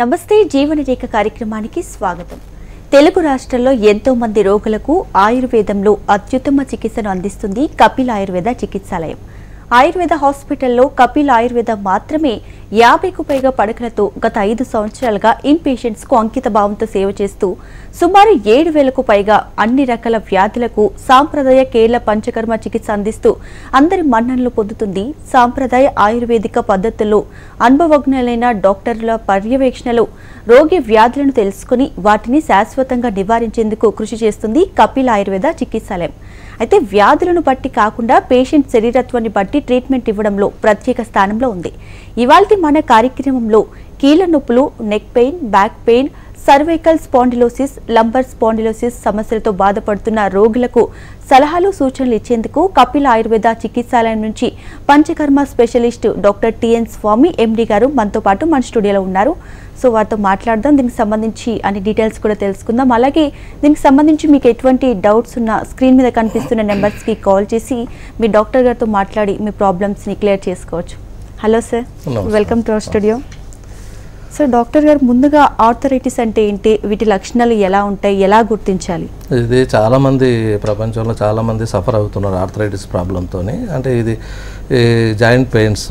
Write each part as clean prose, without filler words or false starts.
నమస్తే జీవన రేఖ కార్యక్రమానికి స్వాగతం. తెలుగు రాష్ట్రాల్లో ఎంతో మంది రోగులకు ఆయుర్వేదంలో అత్యుత్తమ చికిత్సను అందిస్తుంది కపిల్ ఆయుర్వేద చికిత్సాలయం. ఆయుర్వేద హాస్పిటల్లో కపిల్ ఆయుర్వేద మాత్రమే 50కు పైగా పడకలతో గత 5 సంవత్సరాలుగా ఇన్ పేషెంట్స్ కు అంకిత భావంతో సేవ చేస్తూ సుమారు 7,000కు పైగా అన్ని రకాల వ్యాధులకు సాంప్రదాయ కేరళ పంచకర్మ చికిత్స అందిస్తూ అందరి మన్ననలు పొందుతుంది. సాంప్రదాయ ఆయుర్వేదిక పద్ధతుల్లో అనుభవజ్ఞులైన డాక్టర్ల పర్యవేక్షణలో రోగి వ్యాధులను తెలుసుకుని వాటిని శాశ్వతంగా నివారించేందుకు కృషి చేస్తుంది కపిల్ ఆయుర్వేద చికిత్సాలయం. అయితే వ్యాధులను బట్టి కాకుండా పేషెంట్ శరీరత్వాన్ని బట్టి ట్రీట్మెంట్ ఇవ్వడంలో ప్రత్యేక స్థానంలో ఉంది. ఇవాల్టి మన కార్యక్రమంలో కీళ్ల నొప్పులు, neck pain, back pain, cervical spondylosis, lumbar spondylosis సమస్యలతో బాధపడుతున్న రోగులకు సలహాలు, సూచనలు ఇచ్చేందుకు కపిల్ ఆయుర్వేద చికిత్సాలయం నుంచి పంచకర్మ స్పెషలిస్ట్ డాక్టర్ టిఎన్ స్వామి ఎండి గారు మనతో పాటు మన స్టూడియోలో ఉన్నారు. సో వారితో మాట్లాడదాం. దీనికి సంబంధించి అన్ని డీటెయిల్స్ కూడా తెలుసుకుందాం. అలాగే దీనికి సంబంధించి మీకు ఎటువంటి డౌట్స్ ఉన్నా స్క్రీన్ మీద కనిపిస్తున్న నెంబర్స్కి కాల్ చేసి మీ డాక్టర్ గారితో మాట్లాడి మీ ప్రాబ్లమ్స్ని క్లియర్ చేసుకోవచ్చు. Hello sir, welcome to our studio. So doctor గారు, ముందుగా ఆర్థరైటిస్ అంటే ఏంటి, వీటి లక్షణాలు ఎలా ఉంటాయి, ఎలా గుర్తించాలి? ఇది చాలామంది ప్రపంచంలో చాలామంది సఫర్ అవుతున్నారు ఆర్థరైటిస్ ప్రాబ్లంతో. అంటే ఇది జాయింట్ పెయిన్స్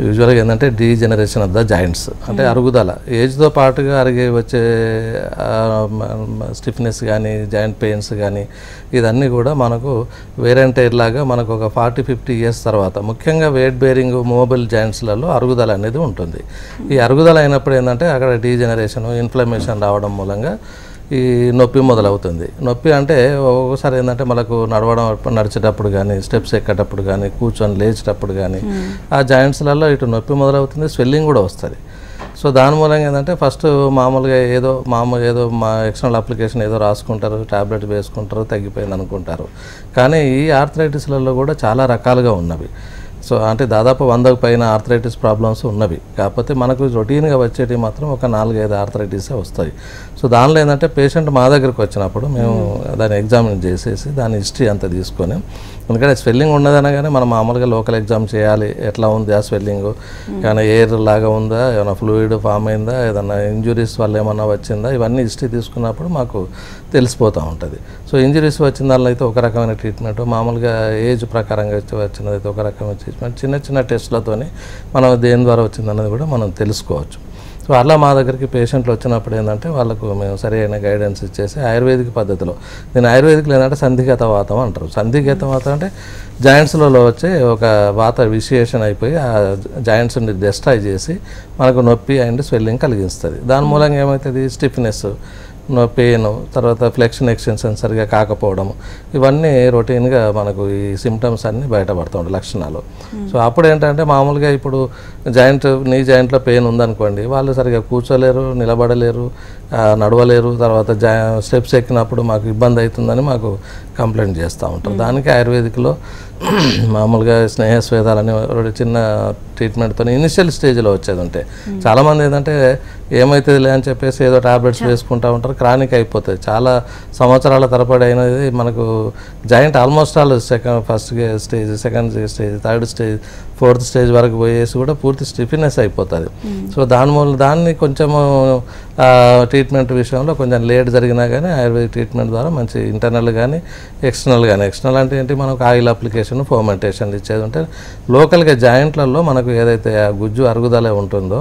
యూజువల్గా ఏంటంటే డీజనరేషన్ ఆఫ్ ద జాయింట్స్, అంటే అరుగుదల, ఏజ్తో పాటుగా అరిగే వచ్చే స్టిఫ్నెస్ కానీ జాయింట్ పెయిన్స్ కానీ ఇదన్నీ కూడా మనకు వేర్ అండ్ టైర్ లాగా మనకు ఒక 40-50 ఇయర్స్ తర్వాత ముఖ్యంగా వెయిట్ బేరింగ్ మూవబుల్ జాయింట్స్లలో అరుగుదల అనేది ఉంటుంది. ఈ అరుగుదల అయినప్పుడు ఏంటంటే అక్కడ డీజనరేషన్, ఇన్ఫ్లమేషన్ రావడం మూలంగా ఈ నొప్పి మొదలవుతుంది. నొప్పి అంటే ఒక్కొక్కసారి ఏంటంటే మనకు నడిచేటప్పుడు కానీ, స్టెప్స్ ఎక్కేటప్పుడు కానీ, కూర్చొని లేచేటప్పుడు కానీ ఆ జాయింట్స్లలో ఇటు నొప్పి మొదలవుతుంది, స్వెల్లింగ్ కూడా వస్తుంది. సో దాని మూలంగా ఏంటంటే ఫస్ట్ మామూలుగా ఏదో మా ఎక్స్టర్నల్ అప్లికేషన్ ఏదో రాసుకుంటారు, ట్యాబ్లెట్ వేసుకుంటారు, తగ్గిపోయింది అనుకుంటారు. కానీ ఈ ఆర్థరైటిస్లలో కూడా చాలా రకాలుగా ఉన్నవి. సో అంటే దాదాపు 100కు పైన ఆర్థరైటిస్ ప్రాబ్లమ్స్ ఉన్నవి. కాకపోతే మనకు రొటీన్గా వచ్చేటివి మాత్రం ఒక 4-5 ఆర్థరైటిసే వస్తాయి. సో దానిలో ఏంటంటే పేషెంట్ మా దగ్గరికి వచ్చినప్పుడు మేము దాన్ని ఎగ్జామిన్ చేసేసి దాని హిస్టరీ అంతా తీసుకొని, ఎందుకంటే స్వెల్లింగ్ ఉన్నదనగానే మనం మామూలుగా లోకల్ ఎగ్జామ్ చేయాలి, ఎట్లా ఉంది ఆ స్వెల్లింగ్, ఏమైనా ఎయిర్ లాగా ఉందా, ఏమైనా ఫ్లూయిడ్ ఫామ్ అయిందా, ఏదైనా ఇంజురీస్ వల్ల ఏమన్నా వచ్చిందా, ఇవన్నీ హిస్టరీ తీసుకున్నప్పుడు మాకు తెలిసిపోతూ ఉంటుంది. సో ఇంజురీస్ వచ్చిన దానిలో అయితే ఒక రకమైన ట్రీట్మెంట్, మామూలుగా ఏజ్ ప్రకారంగా వచ్చినదైతే ఒక రకమైన ట్రీట్మెంట్, చిన్న చిన్న టెస్ట్లతోని మనం దేని ద్వారా వచ్చిందన్నది కూడా మనం తెలుసుకోవచ్చు. సో అలా మా దగ్గరికి పేషెంట్లు వచ్చినప్పుడు ఏంటంటే వాళ్ళకు మేము సరైన గైడెన్స్ ఇచ్చేసి ఆయుర్వేదిక్ పద్ధతిలో, దీని ఆయుర్వేదిక్లో ఏంటంటే సంధిగత వాతం అంటారు. సంధిగత వాతం అంటే జాయింట్స్లలో వచ్చే ఒక వాత విశేషణ అయిపోయి ఆ జాయింట్స్ని డిస్ట్రాయ్ చేసి మనకు నొప్పి అండ్ స్వెల్లింగ్ కలిగిస్తుంది. దాని మూలంగా ఏమవుతుంది, స్టిఫ్నెస్, పెయిన్, తర్వాత ఫ్లెక్షన్ ఎక్స్టెన్షన్ సరిగా కాకపోవడం, ఇవన్నీ రొటీన్గా మనకు ఈ సిమ్టమ్స్ అన్నీ బయటపడుతూ ఉంటాయి లక్షణాలు. సో అప్పుడు ఏంటంటే మామూలుగా ఇప్పుడు నీ జాయింట్లో పెయిన్ ఉందనుకోండి, వాళ్ళు సరిగా కూర్చోలేరు, నిలబడలేరు, నడవలేరు, తర్వాత స్టెప్స్ ఎక్కినప్పుడు మాకు ఇబ్బంది అవుతుందని మాకు కంప్లైంట్ చేస్తూ ఉంటారు. దానికి ఆయుర్వేదిక్లో మామూలుగా స్నేహస్వేదాలని చిన్న ట్రీట్మెంట్తో ఇనిషియల్ స్టేజ్లో వచ్చేది ఉంటే, చాలామంది ఏంటంటే ఏమవుతుందిలే అని చెప్పేసి ఏదో టాబ్లెట్స్ వేసుకుంటూ ఉంటారు, క్రానిక్ అయిపోతుంది. చాలా సంవత్సరాల తరబడి అయినది మనకు joint almost all first stage, second stage, third stage, fourth stage వరకు పోయేసి కూడా పూర్తి స్టిఫ్నెస్ అయిపోతుంది. సో దాన్ని కొంచెము ట్రీట్మెంట్ విషయంలో కొంచెం లేట్ జరిగినా కానీ ఆయుర్వేదిక్ ట్రీట్మెంట్ ద్వారా మంచి ఇంటర్నల్ కానీ ఎక్స్టర్నల్ కానీ, ఎక్స్టర్నల్ అంటే ఏంటి, మనకు ఆయిల్ అప్లికేషన్, ఫోమెంటేషన్ ఇచ్చేది ఉంటే లోకల్గా జాయింట్లలో మనకు ఏదైతే ఆ గుజ్జు అరుగుదల ఉంటుందో,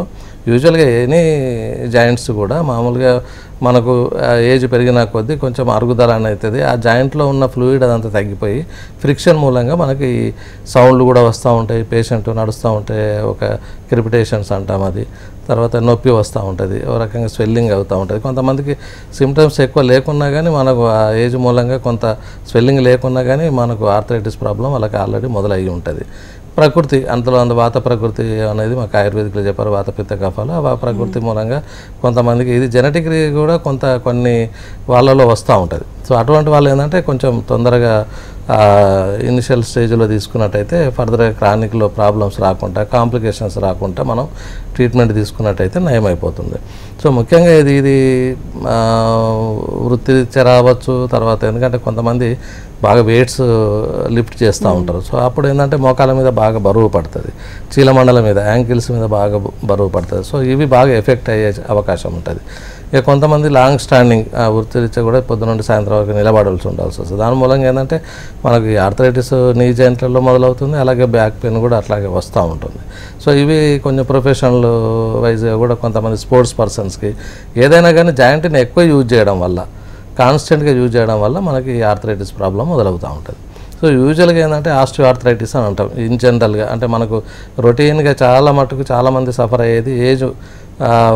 యూజువల్గా ఎనీ జాయింట్స్ కూడా మామూలుగా మనకు ఏజ్ పెరిగిన కొద్దీ కొంచెం అరుగుదల అని అవుతుంది. ఆ జాయింట్లో ఉన్న ఫ్లూయిడ్ అదంతా తగ్గిపోయి ఫ్రిక్షన్ మూలంగా మనకి సౌండ్లు కూడా వస్తూ ఉంటాయి, పేషెంట్ నడుస్తూ ఉంటే ఒక క్రిపిటేషన్స్ అంటాం అది, తర్వాత నొప్పి వస్తూ ఉంటుంది, ఒక రకంగా స్వెల్లింగ్ అవుతూ ఉంటుంది. కొంతమందికి సిమ్టమ్స్ ఎక్కువ లేకున్నా కానీ మనకు ఆ ఏజ్ మూలంగా కొంత స్వెల్లింగ్ లేకున్నా కానీ మనకు ఆర్థరైటిస్ ప్రాబ్లం వాళ్ళకి ఆల్రెడీ మొదలయ్యి ఉంటుంది. ప్రకృతి అంతలో వాత ప్రకృతి అనేది మాకు ఆయుర్వేదిక్లో చెప్పారు, వాత పిత్త కఫాలు. ఆ ప్రకృతి మూలంగా కొంతమందికి ఇది జెనెటిక్ కూడా కొన్ని వాళ్ళలో వస్తూ ఉంటుంది. సో అటువంటి వాళ్ళు ఏంటంటే కొంచెం తొందరగా ఇనిషియల్ స్టేజ్లో తీసుకున్నట్టయితే ఫర్దర్గా క్రానిక్లో ప్రాబ్లమ్స్ రాకుండా కాంప్లికేషన్స్ రాకుండా మనం ట్రీట్మెంట్ తీసుకున్నట్టయితే నయమైపోతుంది. సో ముఖ్యంగా ఇది వృత్తిరీత్యా రావచ్చు. తర్వాత ఎందుకంటే కొంతమంది బాగా వెయిట్స్ లిఫ్ట్ చేస్తూ ఉంటారు. సో అప్పుడు ఏంటంటే మోకాల మీద బాగా బరువు పడుతుంది, చీలమండల మీద యాంకిల్స్ మీద బాగా బరువు పడుతుంది. సో ఇవి బాగా ఎఫెక్ట్ అయ్యే అవకాశం ఉంటుంది. ఇక కొంతమంది లాంగ్ స్టాండింగ్ వృత్తిరీత్యా కూడా పొద్దు నుండి సాయంత్రం వరకు నిలబడాల్సి వస్తుంది. దాని మూలంగా ఏంటంటే మనకి ఆర్థరైటిస్ నీ జాయింట్లలో మొదలవుతుంది, అలాగే బ్యాక్ పెయిన్ కూడా అట్లాగే వస్తూ ఉంటుంది. సో ఇవి కొంచెం ప్రొఫెషనల్ వైజ్గా కూడా కొంతమంది స్పోర్ట్స్ పర్సన్స్కి ఏదైనా కానీ జాయింట్ని ఎక్కువ యూజ్ చేయడం వల్ల, కాన్స్టెంట్గా యూజ్ చేయడం వల్ల మనకి ఆర్థరైటిస్ ప్రాబ్లం మొదలవుతూ ఉంటుంది. సో యూజువల్గా ఏంటంటే ఆస్టియో ఆర్థరైటిస్ అని అంటాం ఇన్ జనరల్గా. అంటే మనకు రొటీన్గా చాలా మటుకు చాలామంది సఫర్ అయ్యేది ఏజ్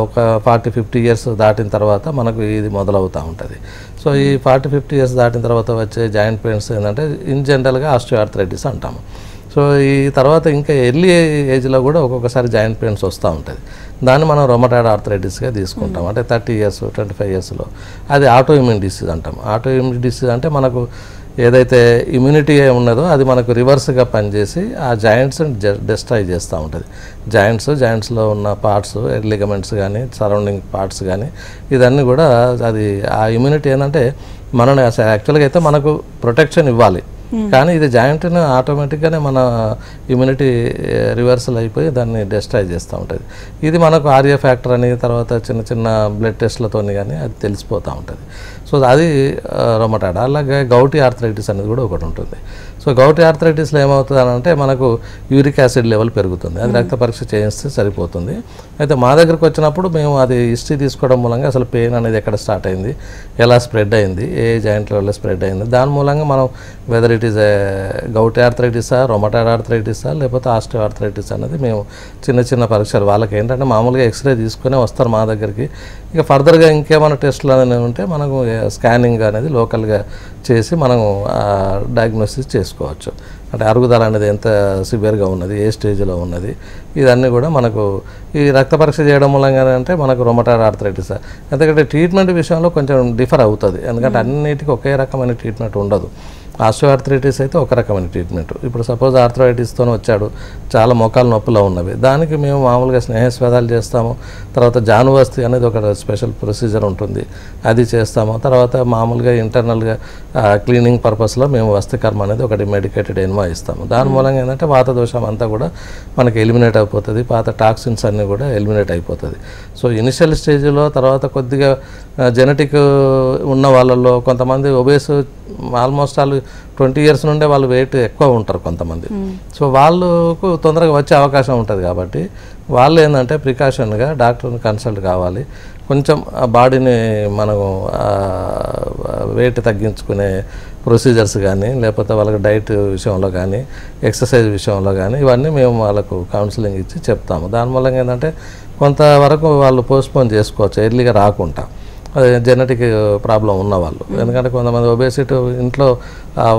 ఒక 40-50 ఇయర్స్ దాటిన తర్వాత మనకు ఇది మొదలవుతూ ఉంటుంది. సో ఈ 40-50 ఇయర్స్ దాటిన తర్వాత వచ్చే జాయింట్ పెయిన్స్ ఏంటంటే ఇన్ జనరల్గా ఆస్టియో ఆర్థరైటిస్ అంటాము. సో ఈ తర్వాత ఇంకా ఎర్లీ ఏజ్లో కూడా ఒక్కొక్కసారి జాయింట్ పెయిన్స్ వస్తూ ఉంటుంది. దాన్ని మనం రొమటాయిడ్ ఆర్థరైటిస్గా తీసుకుంటాం. అంటే 30 ఇయర్స్ 25 ఇయర్స్లో అది ఆటో ఇమ్యూన్ డిసీజ్ అంటాం. ఆటో ఇమ్యూన్ డిసీజ్ అంటే మనకు ఏదైతే ఇమ్యూనిటీ ఉన్నదో అది మనకు రివర్స్గా పనిచేసి ఆ జాయింట్స్ని డిస్ట్రాయ్ చేస్తూ ఉంటుంది. జాయింట్స్లో ఉన్న పార్ట్స్, లిగమెంట్స్ కానీ సరౌండింగ్ పార్ట్స్ కానీ ఇదన్నీ కూడా అది ఆ ఇమ్యూనిటీ ఏంటంటే మనని యాక్చువల్గా అయితే మనకు ప్రొటెక్షన్ ఇవ్వాలి, కానీ ఇది జాయింట్ని ఆటోమేటిక్గానే మన ఇమ్యూనిటీ రివర్సల్ అయిపోయి దాన్ని డిస్ట్రాయ్ చేస్తూ ఉంటుంది. ఇది మనకు ఆర్ఏ ఫ్యాక్టర్ అని తర్వాత చిన్న చిన్న బ్లడ్ టెస్ట్లతో కానీ అది తెలిసిపోతూ ఉంటుంది. సో అది రొమటాయిడ్. అలాగే గౌటీ ఆర్థరైటిస్ అనేది కూడా ఒకటి ఉంటుంది. సో గౌటీ ఆర్థరైటిస్లో ఏమవుతుంది అంటే మనకు యూరిక్ యాసిడ్ లెవెల్ పెరుగుతుంది. అది రక్త పరీక్ష చేయిస్తే సరిపోతుంది. అయితే మా దగ్గరకు వచ్చినప్పుడు మేము అది హిస్టరీ తీసుకోవడం మూలంగా అసలు పెయిన్ అనేది ఎక్కడ స్టార్ట్ అయింది, ఎలా స్ప్రెడ్ అయింది, ఏ జాయింట్ లెవెల్లో స్ప్రెడ్ అయింది, దాని మూలంగా మనం వెదర్ ఇట్ ఈస్ గౌటీ ఆర్థరైటిసా, రొమటాయిడ్ ఆర్థరైటిసా, లేకపోతే ఆస్టియో ఆర్థరైటిస్ అనేది మేము చిన్న చిన్న పరీక్షలు వాళ్ళకి ఏంటంటే మామూలుగా ఎక్స్రే తీసుకునే వస్తారు మా దగ్గరికి. ఇక ఫర్దర్గా ఇంకేమైనా టెస్టులు అనేవి ఉంటే మనకు స్కానింగ్ అనేది లోకల్గా చేసి మనం డయాగ్నోసిస్ చేసుకోవచ్చు. అంటే అరుగుదల అనేది ఎంత సివియర్గా ఉన్నది, ఏ స్టేజ్లో ఉన్నది, ఇదన్నీ కూడా మనకు ఈ రక్త పరీక్ష చేయడం మూలంగా అంటే మనకు రొమటాయిడ్ ఆర్థరైటిస్. ఎందుకంటే ట్రీట్మెంట్ విషయంలో కొంచెం డిఫర్ అవుతుంది. ఎందుకంటే అన్నిటికీ ఒకే రకమైన ట్రీట్మెంట్ ఉండదు. ఆస్టియో ఆర్థరైటిస్ అయితే ఒక రకమైన ట్రీట్మెంట్. ఇప్పుడు సపోజ్ ఆర్థరైటిస్తో వచ్చాడు, చాలా మోకాలు నొప్పులో ఉన్నవి, దానికి మేము మామూలుగా స్నేహస్వేదాలు చేస్తాము. తర్వాత జానువస్తి అనేది ఒక స్పెషల్ ప్రొసీజర్ ఉంటుంది, అది చేస్తాము. తర్వాత మామూలుగా ఇంటర్నల్గా క్లీనింగ్ పర్పస్లో మేము వస్తికర్మ అనేది ఒకటి మెడికేటెడ్ ఎన్మా ఇస్తాము. దాని మూలంగా ఏంటంటే వాత దోషం అంతా కూడా మనకి ఎలిమినేట్ అయిపోతుంది, పాత టాక్సిన్స్ అన్నీ కూడా ఎలిమినేట్ అయిపోతుంది. సో ఇనిషియల్ స్టేజ్లో తర్వాత కొద్దిగా జెనెటిక్ ఉన్న వాళ్ళల్లో కొంతమంది ఒబేస్ ఆల్మోస్ట్ వాళ్ళు 20 ఇయర్స్ నుండే వాళ్ళు వెయిట్ ఎక్కువ ఉంటారు కొంతమంది. సో వాళ్ళకు తొందరగా వచ్చే అవకాశం ఉంటుంది. కాబట్టి వాళ్ళు ఏంటంటే ప్రికాషన్గా డాక్టర్ని కన్సల్ట్ కావాలి. కొంచెం బాడీని మనం వెయిట్ తగ్గించుకునే ప్రొసీజర్స్ కానీ, లేకపోతే వాళ్ళకి డైట్ విషయంలో కానీ, ఎక్సర్సైజ్ విషయంలో కానీ ఇవన్నీ మేము వాళ్ళకు కౌన్సిలింగ్ ఇచ్చి చెప్తాము. దాని మూలంగా ఏంటంటే కొంతవరకు వాళ్ళు పోస్ట్పోన్ చేసుకోవచ్చు ఎర్లీగా రాకుండా, జెనెటిక్ ప్రాబ్లం ఉన్నవాళ్ళు. ఎందుకంటే కొంతమంది ఒబేసిటీ ఇంట్లో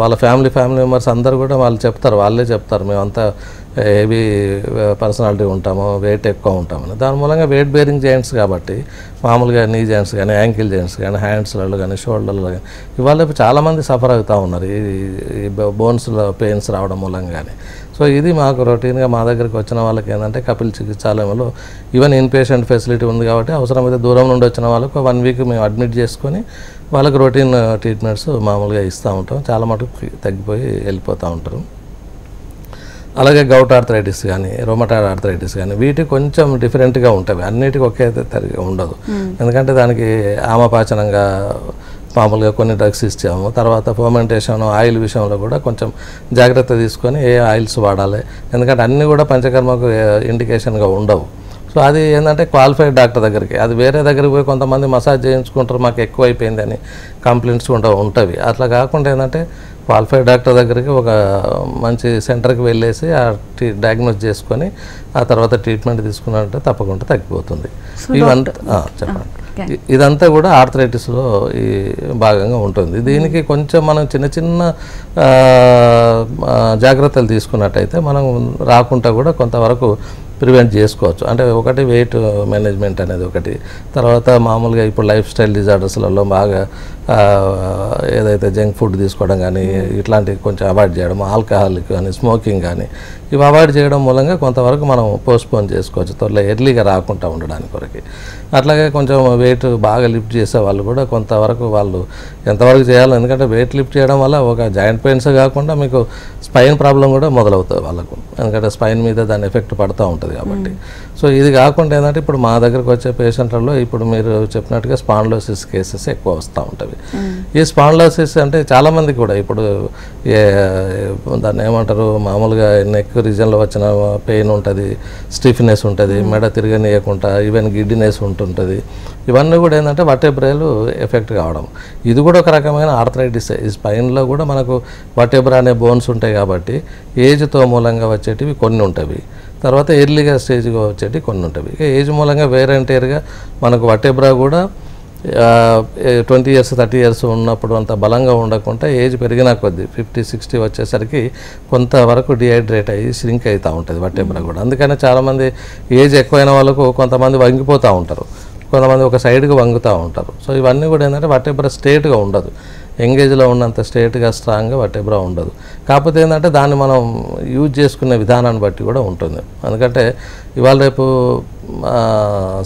వాళ్ళ ఫ్యామిలీ మెంబర్స్ అందరూ కూడా వాళ్ళే చెప్తారు మేమంతా హెవీ పర్సనాలిటీ ఉంటాము, వెయిట్ ఎక్కువ ఉంటామని. దాని మూలంగా వెయిట్ బేరింగ్ జాయింట్స్ కాబట్టి మామూలుగా నీ జాయింట్స్ కానీ, యాంకిల్ జాయింట్స్ కానీ, హ్యాండ్స్లలో కానీ, షోల్డర్లో కానీ ఇవాళ చాలామంది సఫర్ అవుతూ ఉన్నారు ఈ బోన్స్లో పెయిన్స్ రావడం మూలంగా కానీ. సో ఇది మాకు రొటీన్గా మా దగ్గరికి వచ్చిన వాళ్ళకి ఏంటంటే కపిల్ చికిత్సాలయంలో ఈవెన్ ఇన్ పేషెంట్ ఫెసిలిటీ ఉంది కాబట్టి అవసరమైతే దూరం నుండి వచ్చిన వాళ్ళకు 1 వీక్ మేము అడ్మిట్ చేసుకొని వాళ్ళకి రొటీన్ ట్రీట్మెంట్స్ మామూలుగా ఇస్తూ ఉంటాం. చాలా మటుకు తగ్గిపోయి వెళ్ళిపోతూ ఉంటారు. అలాగే గౌట్ ఆర్థరైటిస్ కానీ, రొమటాయిడ్ ఆర్థరైటిస్ కానీ వీటి కొంచెం డిఫరెంట్గా ఉంటాయి. అన్నిటికీ ఒకే తరిగా ఉండదు. ఎందుకంటే దానికి ఆమపాచనంగా మామూలుగా కొన్ని డ్రగ్స్ ఇచ్చాము. తర్వాత ఫర్మెంటేషన్ ఆయిల్ విషయంలో కూడా కొంచెం జాగ్రత్త తీసుకొని ఏ ఆయిల్స్ వాడాలి, ఎందుకంటే అన్నీ కూడా పంచకర్మకు ఇండికేషన్గా ఉండవు. సో అది ఏంటంటే క్వాలిఫైడ్ డాక్టర్ దగ్గరికి, అది వేరే దగ్గరికి పోయి కొంతమంది మసాజ్ చేయించుకుంటారు మాకు ఎక్కువ అయిపోయింది అని కంప్లైంట్స్ ఉంటాయి. అట్లా కాకుండా ఏంటంటే క్వాలిఫైడ్ డాక్టర్ దగ్గరికి ఒక మంచి సెంటర్కి వెళ్ళేసి ఆ డయాగ్నోస్ చేసుకొని ఆ తర్వాత ట్రీట్మెంట్ తీసుకున్నట్టే తప్పకుండా తగ్గిపోతుంది. ఇవంతా చెప్పండి. ఇదంతా కూడా ఆర్థరైటిస్లో ఈ భాగంగా ఉంటుంది. దీనికి కొంచెం మనం చిన్న చిన్న జాగ్రత్తలు తీసుకున్నట్టయితే మనం రాకుండా కూడా కొంతవరకు ప్రివెంట్ చేసుకోవచ్చు. అంటే ఒకటి వెయిట్ మేనేజ్మెంట్ అనేది ఒకటి, తర్వాత మామూలుగా ఇప్పుడు లైఫ్ స్టైల్ డిజార్డర్స్లలో బాగా ఏదైతే జంక్ ఫుడ్ తీసుకోవడం కానీ ఇట్లాంటివి కొంచెం అవాయిడ్ చేయడం, ఆల్కహాల్ కానీ స్మోకింగ్ కానీ ఇవి అవాయిడ్ చేయడం మూలంగా కొంతవరకు మనం పోస్ట్పోన్ చేసుకోవచ్చు, త్వరలో ఎర్లీగా రాకుండా ఉండడానికి కొరకు. అట్లాగే కొంచెం వెయిట్ బాగా లిఫ్ట్ చేసే వాళ్ళు కూడా కొంతవరకు వాళ్ళు ఎంతవరకు చేయాలి, ఎందుకంటే వెయిట్ లిఫ్ట్ చేయడం వల్ల ఒక జాయింట్ పెయిన్స్ కాకుండా మీకు స్పైన్ ప్రాబ్లం కూడా మొదలవుతుంది వాళ్ళకు, ఎందుకంటే స్పైన్ మీద దాని ఎఫెక్ట్ పడుతూ ఉంటుంది కాబట్టి. సో ఇది కాకుండా ఏంటంటే ఇప్పుడు మా దగ్గరకు వచ్చే పేషెంట్లలో ఇప్పుడు మీరు చెప్పినట్టుగా స్పాండిలోసిస్ కేసెస్ ఎక్కువ వస్తూ ఉంటుంది. ఈ స్పాండిలోసిస్ అంటే చాలామంది కూడా ఇప్పుడు దాన్ని ఏమంటారు, మామూలుగా నెక్ రీజన్లో వచ్చిన పెయిన్ ఉంటుంది, స్టిఫ్నెస్ ఉంటుంది, మెడ తిరగనీయకుండా ఈవెన్ గిడ్డినెస్ ఉంటుంటుంది. ఇవన్నీ కూడా ఏంటంటే వర్టెబ్రాలు ఎఫెక్ట్ కావడం, ఇది కూడా ఒక రకమైన ఆర్థరైటిస్. ఈ స్పైన్లో కూడా మనకు వర్టెబ్రా అనే బోన్స్ ఉంటాయి కాబట్టి ఏజ్తో మూలంగా వచ్చేటివి కొన్ని ఉంటాయి, తర్వాత ఎర్లీగా స్టేజ్గా వచ్చేటివి కొన్ని ఉంటాయి. ఏజ్ మూలంగా వేర్ అండ్ టేర్గా మనకు వర్టెబ్రా కూడా 20 years 30 years ఉన్నప్పుడు అంత బలంగా ఉండకుండా ఏజ్ పెరిగినా కొద్దీ 50-60 వచ్చేసరికి కొంతవరకు డిహైడ్రేట్ అయ్యి ష్రింక్ అవుతూ ఉంటుంది వర్టెబ్రా కూడా. అందుకని చాలామంది ఏజ్ ఎక్కువైన వాళ్ళకు కొంతమంది వంగిపోతూ ఉంటారు, కొంతమంది ఒక సైడ్కి వంగుతూ ఉంటారు. సో ఇవన్నీ కూడా ఏంటంటే వర్టెబ్రా స్ట్రేట్గా ఉండదు, ఎంగేజ్లో ఉన్నంత స్ట్రేట్గా స్ట్రాంగ్గా వర్టెబ్రా ఉండదు. కాకపోతే ఏంటంటే దాన్ని మనం యూజ్ చేసుకునే విధానాన్ని బట్టి కూడా ఉంటుంది. ఎందుకంటే ఇవాళ రేపు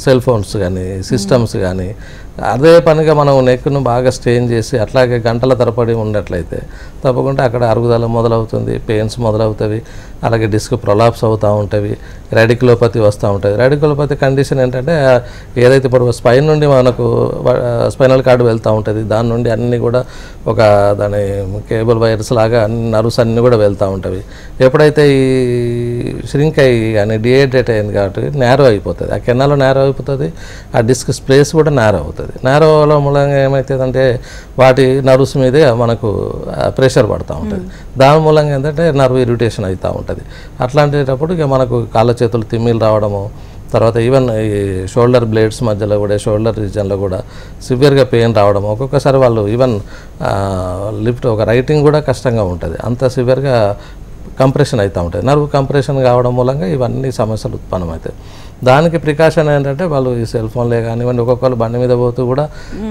సెల్ ఫోన్స్ కానీ సిస్టమ్స్ కానీ అదే పనిగా మనం నెక్ను బాగా స్ట్రెయిన్ చేసి అట్లాగే గంటల తరబడి ఉన్నట్లయితే తప్పకుండా అక్కడ అరుగుదల మొదలవుతుంది, పెయిన్స్ మొదలవుతాయి, అలాగే డిస్క్ ప్రొలాప్స్ అవుతూ ఉంటాయి, రాడికులోపతి వస్తూ ఉంటుంది. రాడికులోపతి కండిషన్ ఏంటంటే ఏదైతే ఇప్పుడు స్పైన్ నుండి మనకు స్పైనల్ కార్డు వెళ్తూ ఉంటుంది, దాని నుండి అన్నీ కూడా ఒక దాని కేబుల్ వైర్స్ లాగా అన్ని నర్వ్స్ అన్నీ కూడా వెళ్తూ ఉంటాయి. ఎప్పుడైతే ఈ ష్రింక్ అయ్యి కానీ డిహైడ్రేట్ అయింది కాబట్టి నేరో అయిపోతుంది, ఆ కెనాల్లో నేరో అయిపోతుంది, ఆ డిస్క్ స్పేస్ కూడా నేరో అవుతుంది. నేరో అవడం మూలంగా ఏమవుతుందంటే వాటి నర్వ్స్ మీదే మనకు ప్రెషర్ పడుతూ ఉంటుంది, దాని మూలంగా ఏంటంటే నర్వ్ ఇరిటేషన్ అవుతూ ఉంటుంది. అట్లాంటప్పుడు ఇక మనకు కాళ్ళ చేతులు తిమ్మిలు రావడము, తర్వాత ఈవెన్ ఈ షోల్డర్ బ్లేడ్స్ మధ్యలో కూడా షోల్డర్ రీజన్లో కూడా సివియర్గా పెయిన్ రావడం, ఒక్కొక్కసారి వాళ్ళు ఈవెన్ లిఫ్ట్ ఒక రైటింగ్ కూడా కష్టంగా ఉంటుంది, అంత సివియర్గా కంప్రెషన్ అవుతూ ఉంటుంది. నర్వ్ కంప్రెషన్ కావడం మూలంగా ఇవన్నీ సమస్యలు ఉత్పన్నమవుతాయి. దానికి ప్రికాషన్ ఏంటంటే వాళ్ళు ఈ సెల్ ఫోన్లే కానివ్వండి, ఒక్కొక్కరు బండి మీద పోతూ కూడా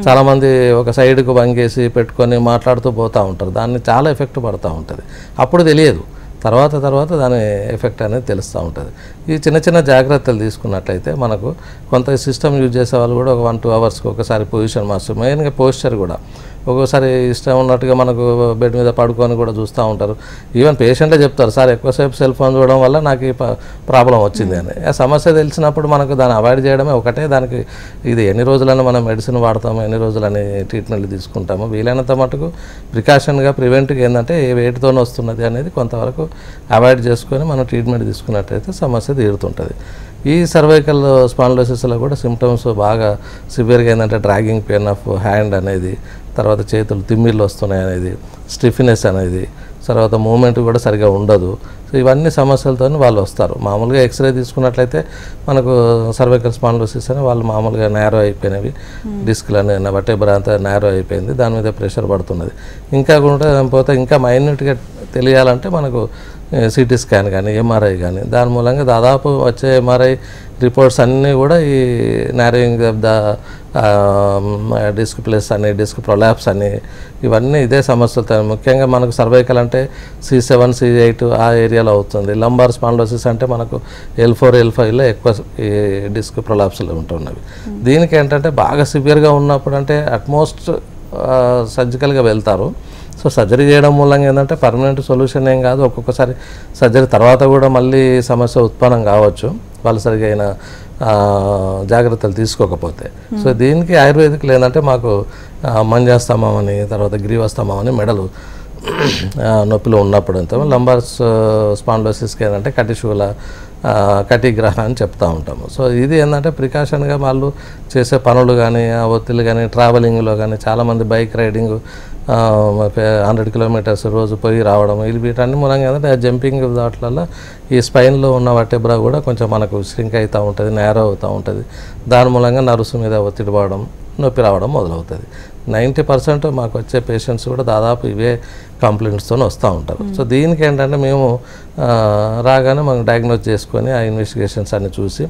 చాలామంది ఒక సైడ్కు వంగేసి పెట్టుకొని మాట్లాడుతూ పోతూ ఉంటారు, దాన్ని చాలా ఎఫెక్ట్ పడుతూ ఉంటుంది. అప్పుడు తెలియదు, తర్వాత దాని ఎఫెక్ట్ అనేది తెలుస్తూ ఉంటుంది. ఈ చిన్న చిన్న జాగ్రత్తలు తీసుకున్నట్లయితే మనకు కొంత సిస్టమ్ యూజ్ చేసే వాళ్ళు కూడా ఒక 1-2 అవర్స్కి ఒకసారి పొజిషన్ మార్చు, మెయిన్గా పోస్చర్ కూడా ఒక్కోసారి ఇష్టం ఉన్నట్టుగా మనకు బెడ్ మీద పడుకొని కూడా చూస్తూ ఉంటారు. ఈవెన్ పేషెంటే చెప్తారు, సార్ ఎక్కువసేపు సెల్ ఫోన్ చూడడం వల్ల నాకు ఈ ప్రాబ్లం వచ్చింది అని. ఆ సమస్య తెలిసినప్పుడు మనకు దాన్ని అవాయిడ్ చేయడమే ఒకటే, దానికి ఇది ఎన్ని రోజులని మనం మెడిసిన్ వాడతాము, ఎన్ని రోజులని ట్రీట్మెంట్లు తీసుకుంటాము, వీలైనంత మటుకు ప్రికాషన్గా ప్రివెంట్గా ఏంటంటే ఏ వెయిట్తో వస్తున్నది అనేది కొంతవరకు అవాయిడ్ చేసుకొని మనం ట్రీట్మెంట్ తీసుకున్నట్టయితే సమస్య తీరుతుంటుంది. ఈ సర్వైకల్ స్పాండిలోసిస్లో కూడా సిమ్టమ్స్ బాగా సివియర్గా ఏంటంటే డ్రాగింగ్ పెయిన్ ఆఫ్ హ్యాండ్ అనేది, తర్వాత చేతులు తిమ్మిళ్ళు వస్తున్నాయి అనేది, స్టిఫ్నెస్ అనేది, తర్వాత మూమెంట్ కూడా సరిగా ఉండదు. సో ఇవన్నీ సమస్యలతో వాళ్ళు వస్తారు. మామూలుగా ఎక్స్రే తీసుకున్నట్లయితే మనకు సర్వైకల్ స్పాండిలోసిస్ అని వాళ్ళు మామూలుగా నేరో అయిపోయినవి, డిస్క్లని వర్టెబ్రా అంతా నేరో అయిపోయింది, దాని మీద ప్రెషర్ పడుతున్నది. ఇంకా కూడా పోతే ఇంకా మైన్యూట్గా తెలియాలంటే మనకు సిటీ స్కాన్ కానీ ఎంఆర్ఐ కానీ, దాని మూలంగా దాదాపు వచ్చే ఎంఆర్ఐ రిపోర్ట్స్ అన్నీ కూడా ఈ narrowing of the disc plus అని, డిస్క్ ప్రొలాప్స్ అని, ఇవన్నీ ఇదే సమస్యలు. ముఖ్యంగా మనకు సర్వైకల్ అంటే C7 C8 ఆ ఏరియాలో అవుతుంది. లంబార్ స్పాండిలోసిస్ అంటే మనకు L4 L5లో ఎక్కువ ఈ డిస్క్ ప్రొలాప్స్లు ఉంటున్నవి. దీనికి ఏంటంటే బాగా సివియర్గా ఉన్నప్పుడు అంటే అట్మోస్ట్ సర్జికల్గా వెళ్తారు. సో సర్జరీ చేయడం మూలంగా ఏంటంటే పర్మనెంట్ సొల్యూషన్ ఏం కాదు, ఒక్కొక్కసారి సర్జరీ తర్వాత కూడా మళ్ళీ సమస్య ఉత్పన్నం కావచ్చు వాళ్ళు సరిగా అయిన జాగ్రత్తలు తీసుకోకపోతే. సో దీనికి ఆయుర్వేదిక్లో ఏంటంటే మాకు మంజాస్తమం అని, తర్వాత గ్రీవస్తమం అని మెడలు నొప్పిలో ఉన్నప్పుడు అంతా లంబార్ స్పాండిలోసిస్కి ఏంటంటే కటిశూల కటిగ్రహ అని చెప్తూ ఉంటాము. సో ఇది ఏంటంటే ప్రికాషన్గా వాళ్ళు చేసే పనులు కానీ ఒత్తిళ్ళు కానీ ట్రావెలింగ్లో కానీ చాలామంది బైక్ రైడింగ్ 100 kilometers రోజు పోయి రావడం, వీటన్ని మూలంగా ఏంటంటే ఆ జంపింగ్ దాట్లలో ఈ స్పైన్లో ఉన్న వర్టెబ్రా కూడా కొంచెం మనకు ష్రింక్ అవుతూ ఉంటుంది, నేరో అవుతూ ఉంటుంది, దాని మూలంగా నర్వ్స్ మీద ఒత్తిడి పడడం, నొప్పి రావడం మొదలవుతుంది. 90% మాకు వచ్చే పేషెంట్స్ కూడా దాదాపు ఇవే కంప్లైంట్స్తో వస్తూ ఉంటారు. సో దీనికి ఏంటంటే మేము రాగానే మనం డయాగ్నోస్ చేసుకొని ఆ ఇన్వెస్టిగేషన్స్ అన్ని చూసి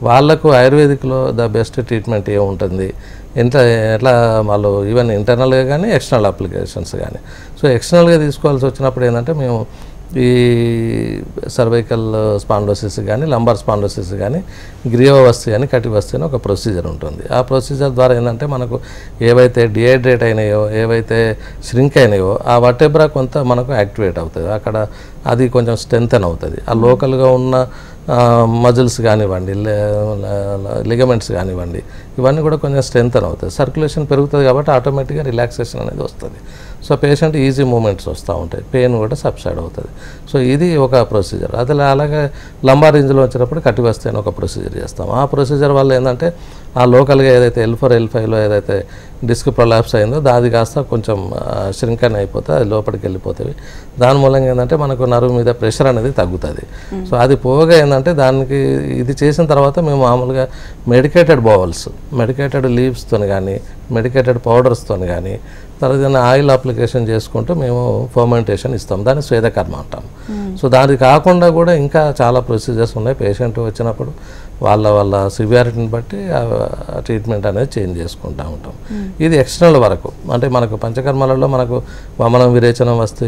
వాళ్ళకు ఆయుర్వేదిక్లో ద బెస్ట్ ట్రీట్మెంట్ ఏముంటుంది, ఎట్లా వాళ్ళు ఈవెన్ ఇంటర్నల్గా కానీ ఎక్స్టర్నల్ అప్లికేషన్స్ కానీ. సో ఎక్స్టర్నల్గా తీసుకోవాల్సి వచ్చినప్పుడు ఏంటంటే మేము ఈ సర్వైకల్ స్పాండోసిస్ కానీ లంబార్ స్పాండోసిస్ కానీ గ్రీవవస్థి అని కటివస్థి అని ఒక ప్రొసీజర్ ఉంటుంది. ఆ ప్రొసీజర్ ద్వారా ఏంటంటే మనకు ఏవైతే డిహైడ్రేట్ అయినాయో ఏవైతే ష్రింక్ అయినాయో ఆ వర్టెబ్రా కొంత మనకు యాక్టివేట్ అవుతుంది, అక్కడ అది కొంచెం స్ట్రెంథెన్ అవుతుంది. ఆ లోకల్గా ఉన్న మజిల్స్ కానివ్వండి, లిగమెంట్స్ కానివ్వండి, ఇవన్నీ కూడా కొంచెం స్ట్రెంథెన్ అవుతుంది, సర్క్యులేషన్ పెరుగుతుంది కాబట్టి ఆటోమేటిక్గా రిలాక్సేషన్ అనేది వస్తుంది. సో పేషెంట్ ఈజీ మూమెంట్స్ వస్తూ ఉంటాయి, పెయిన్ కూడా సబ్సైడ్ అవుతుంది. సో ఇది ఒక ప్రొసీజర్. అది అలాగే లంబార్ రేంజ్లో వచ్చినప్పుడు కటివస్థి అని ఒక ప్రొసీజర్ చేస్తాం. ఆ ప్రొసీజర్ వల్ల ఏంటంటే ఆ లోకల్గా ఏదైతే L4 L5లో ఏదైతే డిస్క్ ప్రొలాప్స్ అయిందో అది కాస్త కొంచెం ష్రింకన్ అయిపోతే అది లోపలికి వెళ్ళిపోతుంది. దాని మూలంగా ఏంటంటే మనకు నరువు మీద ప్రెషర్ అనేది తగ్గుతుంది. సో అది పోగా ఏంటంటే దానికి ఇది చేసిన తర్వాత మేము మామూలుగా మెడికేటెడ్ బౌల్స్, మెడికేటెడ్ లీవ్స్తో కానీ మెడికేటెడ్ పౌడర్స్తో కానీ తర్వాత ఆయిల్ అప్లికేషన్ చేసుకుంటూ మేము ఫర్మెంటేషన్ ఇస్తాం, దాన్ని స్వేదకర్మ అంటాం. సో దాని కాకుండా కూడా ఇంకా చాలా ప్రొసీజర్స్ ఉన్నాయి. పేషెంట్ వచ్చినప్పుడు వాళ్ళ సివియారిటీని బట్టి ట్రీట్మెంట్ అనేది చేంజ్ చేసుకుంటూ ఉంటాం. ఇది ఎక్స్టర్నల్ వరకు, అంటే మనకు పంచకర్మలలో మనకు వమనం విరేచనం వస్తే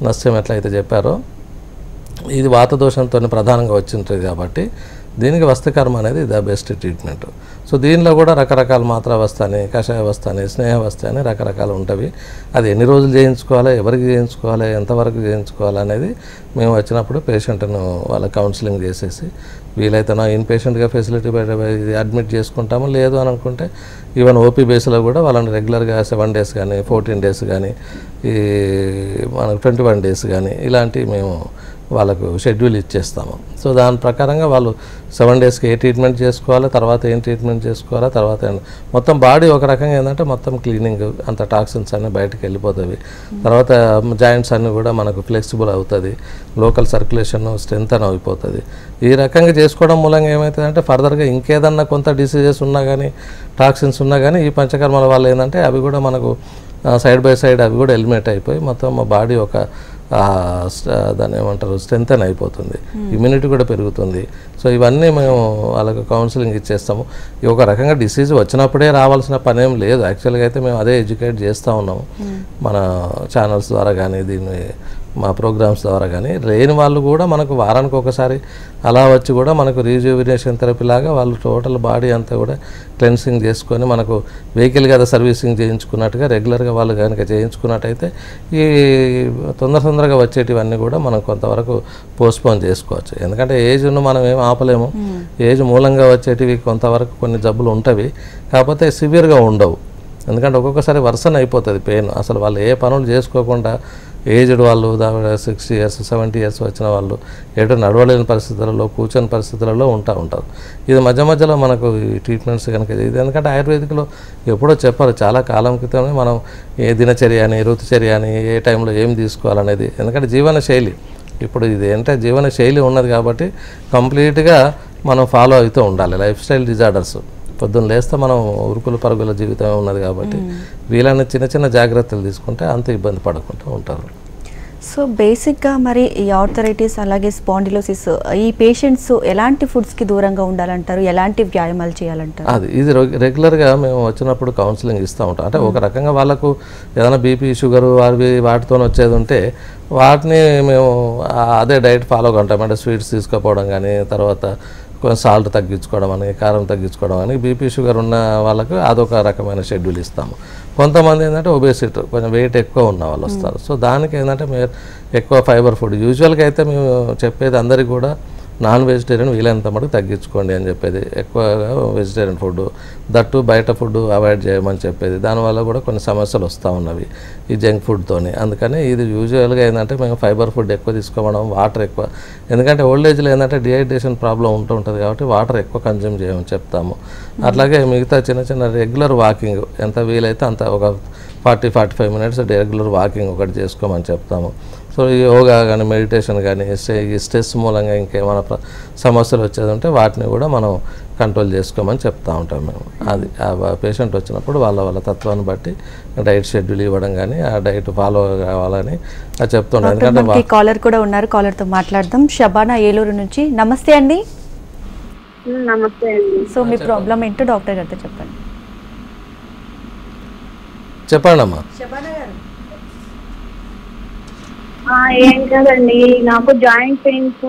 నస్యం ఎట్లయితే చెప్పారో ఇది వాతదోషంతో ప్రధానంగా వచ్చింటుంది కాబట్టి దీనికి వస్త్రకర్మ అనేది ద బెస్ట్ ట్రీట్మెంట్. సో దీనిలో కూడా రకరకాల మాత్రావస్థ అని, కషాయవస్థ అని, స్నేహవస్థ అని రకరకాలు ఉంటవి. అది ఎన్ని రోజులు చేయించుకోవాలి, ఎవరికి చేయించుకోవాలి, ఎంతవరకు చేయించుకోవాలి అనేది మేము వచ్చినప్పుడు పేషెంట్ను వాళ్ళ కౌన్సిలింగ్ చేసేసి వీలైతే ఇన్ పేషెంట్గా ఫెసిలిటీ అడ్మిట్ చేసుకుంటాము. లేదు అని అనుకుంటే ఈవెన్ ఓపీ బేస్లో కూడా వాళ్ళని రెగ్యులర్గా 7 days కానీ 14 days కానీ ఈ మనకు 21 days కానీ ఇలాంటివి మేము వాళ్ళకు షెడ్యూల్ ఇచ్చేస్తాము. సో దాని ప్రకారంగా వాళ్ళు 7 daysకి ఏ ట్రీట్మెంట్ చేసుకోవాలి, తర్వాత ఏం ట్రీట్మెంట్ చేసుకోవాలా, తర్వాత మొత్తం బాడీ ఒక రకంగా ఏంటంటే మొత్తం క్లీనింగ్, అంత టాక్సిన్స్ అన్నీ బయటకు వెళ్ళిపోతుంది. తర్వాత జాయింట్స్ అన్నీ కూడా మనకు ఫ్లెక్సిబుల్ అవుతుంది, లోకల్ సర్క్యులేషన్ స్ట్రెంథన్ అయిపోతుంది. ఈ రకంగా చేసుకోవడం మూలంగా ఏమవుతుందంటే ఫర్దర్గా ఇంకేదన్నా కొంత డిసీజెస్ ఉన్నా కానీ టాక్సిన్స్ ఉన్నా కానీ ఈ పంచకర్మల వల్ల ఏంటంటే అవి కూడా మనకు సైడ్ బై సైడ్ అవి కూడా ఎలిమినేట్ అయిపోయి మొత్తం మా బాడీ ఒక దాన్ని ఏమంటారు స్ట్రెంథన్ అయిపోతుంది, ఇమ్యూనిటీ కూడా పెరుగుతుంది. సో ఇవన్నీ మేము వాళ్ళకి కౌన్సిలింగ్ ఇచ్చేస్తాము. ఒక రకంగా డిసీజ్ వచ్చినప్పుడే రావాల్సిన పని ఏం లేదు, యాక్చువల్గా అయితే మేము అదే ఎడ్యుకేట్ చేస్తూ ఉన్నాము మన ఛానల్స్ ద్వారా కానీ దీన్ని మా ప్రోగ్రామ్స్ ద్వారా. కానీ లేని వాళ్ళు కూడా మనకు వారానికి ఒకసారి అలా వచ్చి కూడా మనకు రీజువినేషన్ థెరపీ లాగా వాళ్ళు టోటల్ బాడీ అంతా కూడా క్లెన్సింగ్ చేసుకొని మనకు వెహికల్ కదా సర్వీసింగ్ చేయించుకున్నట్టుగా రెగ్యులర్గా వాళ్ళు కనుక చేయించుకున్నట్టయితే ఈ తొందరగా వచ్చేటివన్నీ కూడా మనం కొంతవరకు పోస్ట్పోన్ చేసుకోవచ్చు. ఎందుకంటే ఏజ్ను మనం ఏం ఆపలేము, ఏజ్ మూలంగా వచ్చేటివి కొంతవరకు కొన్ని జబ్బులు ఉంటవి, కాకపోతే సివియర్గా ఉండవు. ఎందుకంటే ఒక్కొక్కసారి వర్సన్ అయిపోతుంది పెయిన్, అసలు వాళ్ళు ఏ పనులు చేసుకోకుండా ఏజ్డ్ వాళ్ళు 60 years 70 years వచ్చిన వాళ్ళు ఎటు నడవలేని పరిస్థితులలో కూర్చొని పరిస్థితులలో ఉంటారు. ఇది మధ్యలో మనకు ఈ ట్రీట్మెంట్స్ కనుక ఇది ఎందుకంటే ఆయుర్వేదిక్లో ఎప్పుడో చెప్పారు చాలా కాలం క్రితమే మనం ఏ దినచర్య అని ఋతుచర్య అని ఏ టైంలో ఏం తీసుకోవాలనేది. ఎందుకంటే జీవన శైలి ఇప్పుడు ఇది అంటే జీవన శైలి ఉన్నది కాబట్టి కంప్లీట్గా మనం ఫాలో అవుతూ ఉండాలి. లైఫ్ స్టైల్ డిజార్డర్స్ పొద్దున్న లేస్తే మనం ఉరుకుల పరుగుల జీవితం ఉన్నది కాబట్టి వీళ్ళని చిన్న జాగ్రత్తలు తీసుకుంటే అంత ఇబ్బంది పడకుండా ఉంటారు. సో బేసిక్గా మరి ఈ ఆర్థరైటిస్ అలాగే స్పాండిలోసిస్ ఈ పేషెంట్స్ ఎలాంటి ఫుడ్స్కి దూరంగా ఉండాలంటారు, ఎలాంటి వ్యాయామాలు చేయాలంటారు? ఇది రెగ్యులర్గా మేము వచ్చినప్పుడు కౌన్సిలింగ్ ఇస్తూ ఉంటాం. అంటే ఒక రకంగా వాళ్ళకు ఏదైనా బీపీ షుగరు వాటితో వచ్చేది ఉంటే వాటిని మేము అదే డైట్ ఫాలో కంటాం. అంటే స్వీట్స్ తీసుకోపోవడం కానీ, తర్వాత కొంచెం సాల్ట్ తగ్గించుకోవడం అని, కారం తగ్గించుకోవడం అని. బీపీ షుగర్ ఉన్న వాళ్ళకు అదొక రకమైన షెడ్యూల్ ఇస్తాము. కొంతమంది ఏంటంటే ఒబేసిటీ కొంచెం వెయిట్ ఎక్కువ ఉన్న వాళ్ళు వస్తారు. సో దానికి ఏంటంటే మీరు ఎక్కువ ఫైబర్ ఫుడ్ యూజువల్గా అయితే మేము చెప్పేది అందరికీ కూడా నాన్ వెజిటేరియన్ వీలైనంత మటుకు తగ్గించుకోండి అని చెప్పేది, ఎక్కువగా వెజిటేరియన్ ఫుడ్ దట్టు బయట ఫుడ్ అవాయిడ్ చేయమని చెప్పేది. దానివల్ల కూడా కొన్ని సమస్యలు వస్తూ ఉన్నవి ఈ జంక్ ఫుడ్తోని. అందుకని ఇది యూజువల్గా ఏంటంటే మేము ఫైబర్ ఫుడ్ ఎక్కువ తీసుకోవడం, వాటర్ ఎక్కువ, ఎందుకంటే ఓల్డ్ ఏజ్లో ఏంటంటే డిహైడ్రేషన్ ప్రాబ్లం ఉంటుంది కాబట్టి వాటర్ ఎక్కువ కన్జ్యూమ్ చేయమని చెప్తాము. అట్లాగే మిగతా చిన్న రెగ్యులర్ వాకింగ్ ఎంత వీలైతే అంత ఒక 40-45 minutes రెగ్యులర్ వాకింగ్ ఒకటి చేసుకోమని చెప్తాము. సో ఈ యోగా కానీ మెడిటేషన్ కానీ ఈ స్ట్రెస్ మూలంగా ఇంకేమైనా సమస్యలు వచ్చేది ఉంటే వాటిని కూడా మనం కంట్రోల్ చేసుకోమని చెప్తూ ఉంటాం మేము. అది ఆ పేషెంట్ వచ్చినప్పుడు వాళ్ళ తత్వాన్ని బట్టి డైట్ షెడ్యూల్ ఇవ్వడం కానీ ఆ డైట్ ఫాలో కావాలని చెప్తుంటాం. ఎందుకంటే కాలర్ కూడా ఉన్నారు, కాలర్తో మాట్లాడదాం. షబానా ఏలూరు నుంచి. నమస్తే అండి. నమస్తే అండి. సో మీ ప్రాబ్లం ఏంటో డాక్టర్ గారితో చెప్పండి. చెప్పండి అమ్మా. ఏం కాదండి, నాకు జాయింట్ పెయిన్స్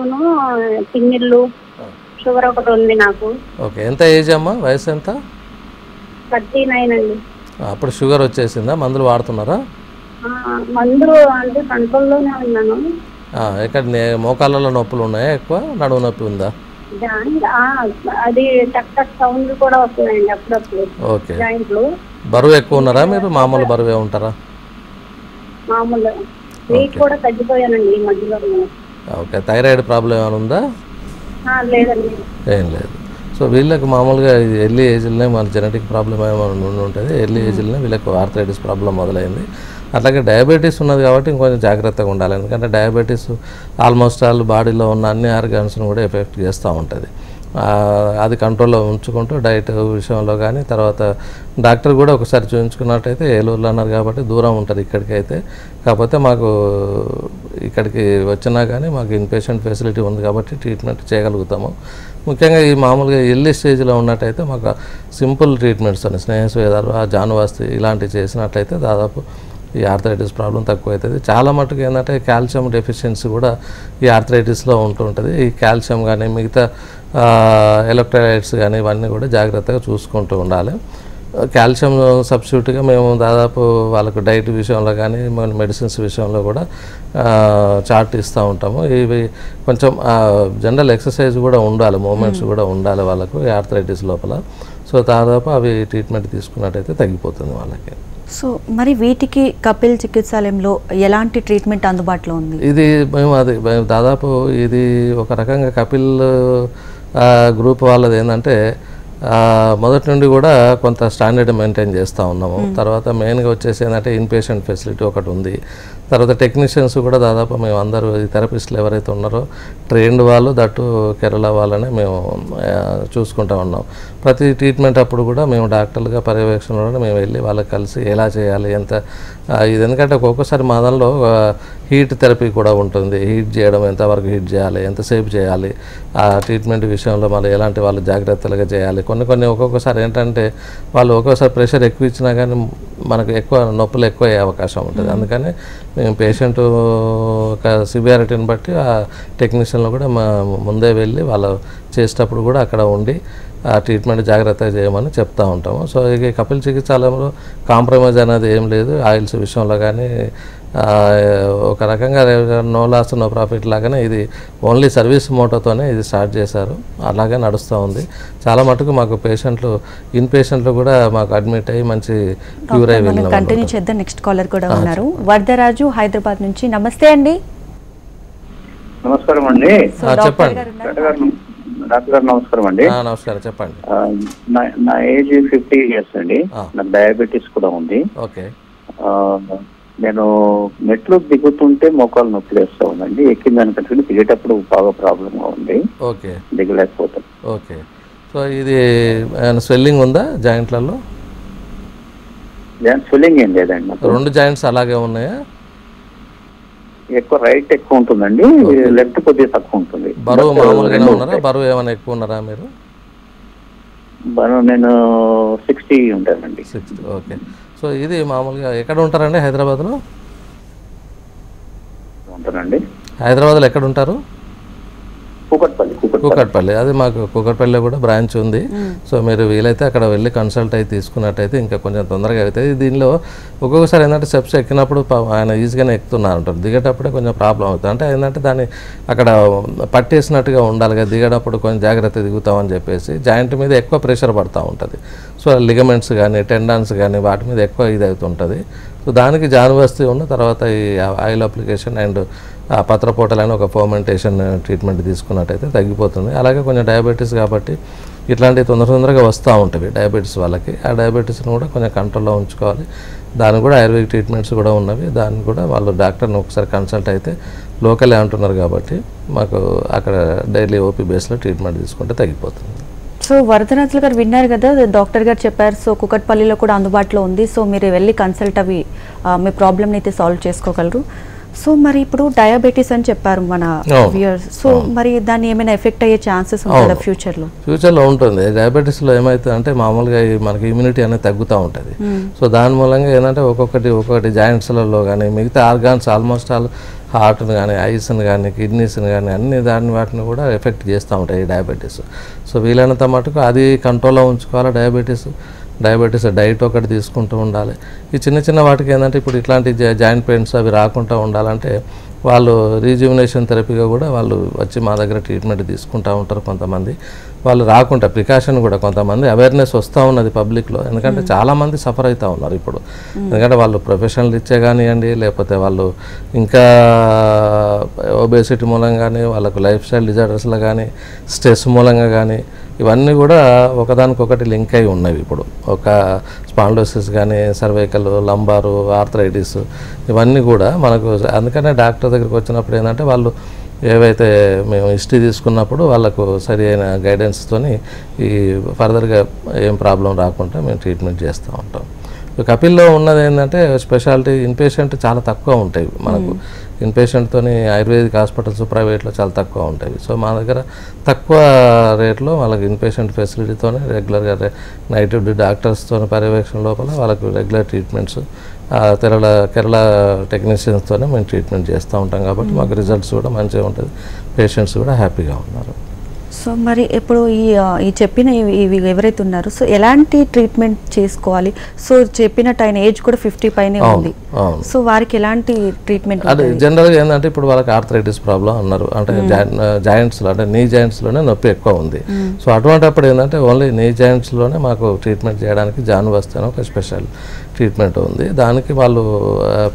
కిన్నెళ్ళు షుగర్ ఒకటి ఉంది నాకు. ఓకే, ఎంత ఏజ్ అమ్మా? వయసు ఎంత? 39 అండి. అప్పుడు షుగర్ వచ్చేసిందా? మందులు వాడుతున్నారా? మందులు అంటే కంట్రోల్లోనే ఉన్నాను. ఎక్కడ మోకాళ్ళలో నొప్పులు ఉన్నాయా? ఎక్కువ నడుము నొప్పి ఉందా? అది టక్ టక్ సౌండ్ కూడా వస్తుందండి అప్పుడప్పుడు. ఓకే, జాయింట్లు. బరువు ఎక్కువ ఉన్నారా మీరు? మామూలు బరువే ఉంటారా? మామూలు. వెయిట్ కూడా తగ్గిపోయానండి ఈ మధ్యలో. ఓకే, థైరాయిడ్ ప్రాబ్లం ఏమైనా ఉందా? లేదండి, ఏం లేదు. సో వీళ్ళకి మామూలుగా ఎర్లీ ఏజ్లోనే మన జెనెటిక్ ప్రాబ్లం ఏమైనా ఉంటుంది. ఎర్లీ ఏజ్లోనే వీళ్ళకి ఆర్థరైటిస్ ప్రాబ్లం మొదలైంది. అట్లాగే డయాబెటీస్ ఉన్నది కాబట్టి ఇంకొంచెం జాగ్రత్తగా ఉండాలి. ఎందుకంటే డయాబెటీస్ ఆల్మోస్ట్ ఆల్ బాడీలో ఉన్న అన్ని ఆర్గాన్స్ను కూడా ఎఫెక్ట్ చేస్తూ ఉంటుంది. అది కంట్రోల్లో ఉంచుకుంటూ డైట్ విషయంలో కానీ, తర్వాత డాక్టర్ కూడా ఒకసారి చూపించుకున్నట్టయితే ఏలూరులో అన్నారు కాబట్టి దూరం ఉంటుంది ఇక్కడికైతే. కాకపోతే మాకు ఇక్కడికి వచ్చినా కానీ మాకు ఇన్పేషెంట్ ఫెసిలిటీ ఉంది కాబట్టి ట్రీట్మెంట్ చేయగలుగుతాము. ముఖ్యంగా ఈ మామూలుగా ఎర్లీ స్టేజ్లో ఉన్నట్టయితే మాకు సింపుల్ ట్రీట్మెంట్స్ అని స్నేహస్వేదాలు, జానువాస్తి ఇలాంటివి చేసినట్లయితే దాదాపు ఈ ఆర్థరైటిస్ ప్రాబ్లం తక్కువ అవుతుంది. చాలా మటుకు ఏంటంటే కాల్షియం డెఫిషియన్సీ కూడా ఈ ఆర్థరైటిస్లో ఉంటుంటుంది. ఈ కాల్షియం కానీ మిగతా ఎలక్ట్రోలైట్స్ కానీ ఇవన్నీ కూడా జాగ్రత్తగా చూసుకుంటూ ఉండాలి. కాల్షియం సబ్స్టిట్యూట్గా మేము దాదాపు వాళ్ళకు డైట్ విషయంలో కానీ మెడిసిన్స్ విషయంలో కూడా చార్ట్ ఇస్తూ ఉంటాము. ఇవి కొంచెం జనరల్ ఎక్సర్సైజ్ కూడా ఉండాలి, మూమెంట్స్ కూడా ఉండాలి వాళ్ళకు ఈ ఆర్థరైటిస్ లోపల. సో దాదాపు అవి ట్రీట్మెంట్ తీసుకున్నట్టయితే తగ్గిపోతుంది వాళ్ళకి. సో మరి వీటికి కపిల్ చికిత్సాలయంలో ఎలాంటి ట్రీట్మెంట్ అందుబాటులో ఉంది? ఇది మేము దాదాపు ఇది ఒక రకంగా కపిల్ గ్రూప్ వాళ్ళది ఏంటంటే మొదటి నుండి కూడా కొంత స్టాండర్డ్ మెయింటైన్ చేస్తూ ఉన్నాము. తర్వాత మెయిన్గా వచ్చేసి ఏంటంటే ఇన్పేషెంట్ ఫెసిలిటీ ఒకటి ఉంది. తర్వాత టెక్నీషియన్స్ కూడా దాదాపు మేము అందరూ ఈ థెరపిస్టులు ఎవరైతే ఉన్నారో ట్రైన్డ్ వాళ్ళు, దట్టు కేరళ వాళ్ళనే మేము చూసుకుంటూ ఉన్నాం. ప్రతి ట్రీట్మెంట్ అప్పుడు కూడా మేము డాక్టర్లుగా పర్యవేక్షణలో మేము వెళ్ళి వాళ్ళకి కలిసి ఎలా చేయాలి, ఎంత ఇది. ఎందుకంటే ఒక్కొక్కసారి మా దానిలో హీట్ థెరపీ కూడా ఉంటుంది. హీట్ చేయడం, ఎంతవరకు హీట్ చేయాలి, ఎంతసేపు చేయాలి, ఆ ట్రీట్మెంట్ విషయంలో మళ్ళీ ఎలాంటి వాళ్ళు జాగ్రత్తలుగా చేయాలి. కొన్ని ఒక్కొక్కసారి ఏంటంటే వాళ్ళు ఒక్కొక్కసారి ప్రెషర్ ఎక్కువ ఇచ్చినా కానీ మనకు ఎక్కువ నొప్పులు ఎక్కువ అయ్యే అవకాశం ఉంటుంది. అందుకని మేము పేషెంట్ ఒక సివియారిటీని బట్టి ఆ టెక్నీషియన్లు కూడా ముందే వెళ్ళి వాళ్ళు చేసేటప్పుడు కూడా అక్కడ ఉండి ఆ ట్రీట్మెంట్ జాగ్రత్తగా చేయమని చెప్తూ ఉంటాము. సో ఇక కపిల్ చికిత్సాలయంలో కాంప్రమైజ్ అనేది ఏం లేదు. ఆయిల్స్ విషయంలో కానీ ఒక రకంగా నో లాస్ నో ప్రాఫిట్ లాగానే ఇది ఓన్లీ సర్వీస్ మోటోతోనే ఇది స్టార్ట్ చేశారు. అలాగే నడుస్తూ ఉంది. చాలా మటుకు మాకు ఇన్ పేషెంట్లు కూడా మాకు అడ్మిట్ అయ్యి మంచి క్యూర్ అయ్యి వెళ్ళినాం. కంటిన్యూ చేద్దాం. నెక్స్ట్ కాలర్ కూడా ఉన్నారు, వరదరాజు హైదరాబాద్ నుంచి. నమస్తే అండి. నమస్కారం అండి. చెప్పండి డాక్టర్ గారు. నమస్కారం అండి. నమస్కారం, చెప్పండి. నా ఏజ్ 50 years అండి. నాకు డయాబెటీస్ కూడా ఉంది. ఓకే. నేను మెట్లు దిగుతుంటే మోకాలు నొప్పి వేస్తా ఉందండి. ఎక్కిన దానికంటే దిగేటప్పుడు బాగా ప్రాబ్లంగా ఉంది. ఓకే, దిగలేకపోతాను. ఓకే. సో ఇది స్వెల్లింగ్ ఉందా జాయింట్లలో? స్వెల్లింగ్ ఏం లేదండి. రెండు జాయింట్స్ అలాగే ఉన్నాయా? ఎక్కువ రైట్ ఎక్కువ ఉంటుందండి, లెఫ్ట్ కొద్దిగా తక్కువ ఉంటుంది. బరువు మామూలుగానే ఉన్నారా? బరువు ఏమైనా ఎక్కువ ఉన్నారా మీరు? బరువు నేను 60 ఉంటానండి. 60. ఓకే. సో ఇది మామూలుగా ఎక్కడ ఉంటారండి? హైదరాబాద్లో ఉంటానండి. హైదరాబాద్లో ఎక్కడ ఉంటారు? కూకట్పల్లి. అది మాకు కూకట్పల్లిలో కూడా బ్రాంచ్ ఉంది. సో మీరు వీలైతే అక్కడ వెళ్ళి కన్సల్ట్ అయితే తీసుకున్నట్టయితే ఇంకా కొంచెం తొందరగా అవుతుంది. దీనిలో ఒక్కొక్కసారి ఏంటంటే స్టెప్స్ ఎక్కినప్పుడు ఆయన ఈజీగానే ఎక్కుతున్నారు అంటారు, దిగేటప్పుడే కొంచెం ప్రాబ్లం అవుతుంది. అంటే ఏంటంటే దాన్ని అక్కడ పట్టేసినట్టుగా ఉండాలి కదా, దిగేటప్పుడు కొంచెం జాగ్రత్త దిగుతామని చెప్పేసి జాయింట్ మీద ఎక్కువ ప్రెషర్ పడుతూ ఉంటుంది. సో లిగమెంట్స్ కానీ టెండాన్స్ కానీ వాటి మీద ఎక్కువ ఇది అవుతుంటుంది. సో దానికి జానువస్తి ఉన్న తర్వాత ఈ ఆయిల్ అప్లికేషన్ అండ్ పత్రపోటలని ఒక ఫర్మెంటేషన్ ట్రీట్మెంట్ తీసుకున్నట్టయితే తగ్గిపోతుంది. అలాగే కొంచెం డయాబెటీస్ కాబట్టి ఇట్లాంటివి తొందరగా వస్తూ ఉంటాయి డయాబెటీస్ వాళ్ళకి. ఆ డయాబెటీస్ని కూడా కొంచెం కంట్రోల్లో ఉంచుకోవాలి. దానికి కూడా ఆయుర్వేదిక్ ట్రీట్మెంట్స్ కూడా ఉన్నవి. దాన్ని కూడా వాళ్ళు డాక్టర్ని ఒకసారి కన్సల్ట్ అయితే లోకలే అంటున్నారు కాబట్టి మాకు అక్కడ డైలీ ఓపీ బేస్లో ట్రీట్మెంట్ తీసుకుంటే తగ్గిపోతుంది. సో వరదరాజులు గారు విన్నారు కదా, డాక్టర్ గారు చెప్పారు. సో కుకట్పల్లిలో కూడా అందుబాటులో ఉంది. సో మీరు వెళ్ళి కన్సల్ట్ అవి మీ ప్రాబ్లమ్ని అయితే సాల్వ్ చేసుకోగలరు. సో మరి ఇప్పుడు డయాబెటీస్ అని చెప్పారు మన వ్యూయర్స్. సో మరి దాన్ని ఏమైనా ఎఫెక్ట్ అయ్యే ఛాన్సెస్ ఉంటుందా ఫ్యూచర్లో ఉంటుంది. డయాబెటీస్లో ఏమవుతుంది అంటే మామూలుగా మనకి ఇమ్యూనిటీ అనేది తగ్గుతూ ఉంటుంది. సో దాని మూలంగా ఏంటంటే ఒక్కొక్కటి జాయింట్స్లలో కానీ మిగతా ఆర్గాన్స్ ఆల్మోస్ట్ ఆల్ హార్ట్ని కానీ ఐస్ని కానీ కిడ్నీస్ని కానీ అన్ని వాటిని కూడా ఎఫెక్ట్ చేస్తూ ఉంటాయి ఈ డయాబెటీస్. సో వీలైనంత మటుకు అది కంట్రోల్లో ఉంచుకోవాలి. డయాబెటీస్ డైట్ ఒకటి తీసుకుంటూ ఉండాలి. ఈ చిన్న వాటికి ఏంటంటే ఇప్పుడు ఇట్లాంటి జాయింట్ పెయిన్స్ అవి రాకుండా ఉండాలంటే వాళ్ళు రీజ్యూమినేషన్ థెరపీగా కూడా వాళ్ళు వచ్చి మా దగ్గర ట్రీట్మెంట్ తీసుకుంటూ ఉంటారు. కొంతమంది వాళ్ళు రాకుండా ప్రికాషన్ కూడా కొంతమంది అవేర్నెస్ వస్తూ ఉన్నది పబ్లిక్లో. ఎందుకంటే చాలామంది సఫర్ అవుతూ ఉన్నారు ఇప్పుడు. ఎందుకంటే వాళ్ళు ప్రొఫెషనల్ ఇచ్చే కానివ్వండి, లేకపోతే వాళ్ళు ఇంకా ఒబేసిటీ మూలంగా కానీ, వాళ్ళకు లైఫ్ స్టైల్ డిజార్డర్స్లో కానీ, స్ట్రెస్ మూలంగా కానీ, ఇవన్నీ కూడా ఒకదానికొకటి లింక్ అయి ఉన్నవి. ఇప్పుడు ఒక స్పాండిలోసిస్ కానీ, సర్వైకల్, లంబారు, ఆర్థరైటిస్ ఇవన్నీ కూడా మనకు. అందుకనే డాక్టర్ దగ్గరికి వచ్చినప్పుడు ఏంటంటే వాళ్ళు ఏవైతే మేము హిస్టరీ తీసుకున్నప్పుడు వాళ్ళకు సరి అయిన గైడెన్స్తోని ఈ ఫర్దర్గా ఏం ప్రాబ్లం రాకుండా మేము ట్రీట్మెంట్ చేస్తూ ఉంటాం. కపిల్లో ఉన్నది ఏంటంటే స్పెషాలిటీ ఇన్పేషెంట్ చాలా తక్కువ ఉంటాయి మనకు. ఇన్పేషెంట్తోని ఆయుర్వేదిక్ హాస్పిటల్స్ ప్రైవేట్లో చాలా తక్కువ ఉంటాయి. సో మా దగ్గర తక్కువ రేట్లో వాళ్ళకి ఇన్పేషెంట్ ఫెసిలిటీతోనే రెగ్యులర్గా నైట్ డ్యూటీ డాక్టర్స్తో పర్యవేక్షణ లోపల వాళ్ళకు రెగ్యులర్ ట్రీట్మెంట్స్ కేరళ టెక్నీషియన్స్తోనే మేము ట్రీట్మెంట్ చేస్తూ ఉంటాం కాబట్టి మాకు రిజల్ట్స్ కూడా మంచిగా ఉంటుంది. పేషెంట్స్ కూడా హ్యాపీగా ఉన్నారు. సో మరి ఇప్పుడు ఈ చెప్పిన ఇవి ఎవరైతే ఉన్నారో సో ఎలాంటి ట్రీట్మెంట్ చేసుకోవాలి? సో చెప్పినట్టు ఆయన ఏజ్ కూడా 50 పైనే ఉంది. సో వారికి ఎలాంటి ట్రీట్మెంట్? అదే జనరల్గా ఏంటంటే ఇప్పుడు వాళ్ళకి ఆర్థరైటిస్ ప్రాబ్లం అన్నారు. అంటే జాయింట్స్లో అంటే నీ జాయింట్స్లోనే నొప్పి ఎక్కువ ఉంది. సో అటువంటిప్పుడు ఏంటంటే ఓన్లీ నీ జాయింట్స్లోనే మాకు ట్రీట్మెంట్ చేయడానికి జాన్వస్తీ అని ఒక స్పెషల్ ట్రీట్మెంట్ ఉంది. దానికి వాళ్ళు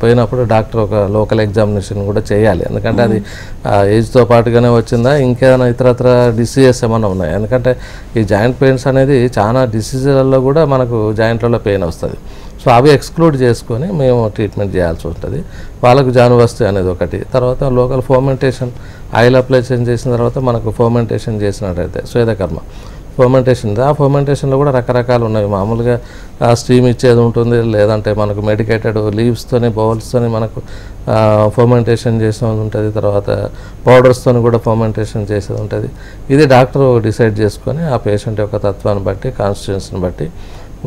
పోయినప్పుడు డాక్టర్ ఒక లోకల్ ఎగ్జామినేషన్ కూడా చేయాలి. ఎందుకంటే అది ఏజ్తో పాటుగానే వచ్చిందా, ఇంకేదైనా ఇతరత్ర డిసీజెస్ ఏమైనా ఉన్నాయి. ఎందుకంటే ఈ జాయింట్ పెయిన్స్ అనేది చాలా డిసీజులలో కూడా మనకు జాయింట్లలో పెయిన్ వస్తుంది. సో అవి ఎక్స్క్లూడ్ చేసుకొని మేము ట్రీట్మెంట్ చేయాల్సి ఉంటుంది. వాళ్ళకు జానువస్తీ అనేది ఒకటి. తర్వాత లోకల్ ఫర్మెంటేషన్ ఆయిల్ అప్లై చేసిన తర్వాత మనకు ఫర్మెంటేషన్ చేసినట్టయితే స్వేదకర్మ ఫర్మెంటేషన్. ఆ ఫర్మెంటేషన్లో కూడా రకరకాలు ఉన్నాయి. మామూలుగా స్టీమ్ ఇచ్చేది ఉంటుంది, లేదంటే మనకు మెడికేటెడ్ లీవ్స్తోని బౌల్స్తోని మనకు ఫర్మెంటేషన్ చేసేది ఉంటుంది. తర్వాత పౌడర్స్తోని కూడా ఫర్మెంటేషన్ చేసేది ఉంటుంది. ఇది డాక్టర్ డిసైడ్ చేసుకొని ఆ పేషెంట్ యొక్క తత్వాన్ని బట్టి కాన్స్టిట్యూన్సీని బట్టి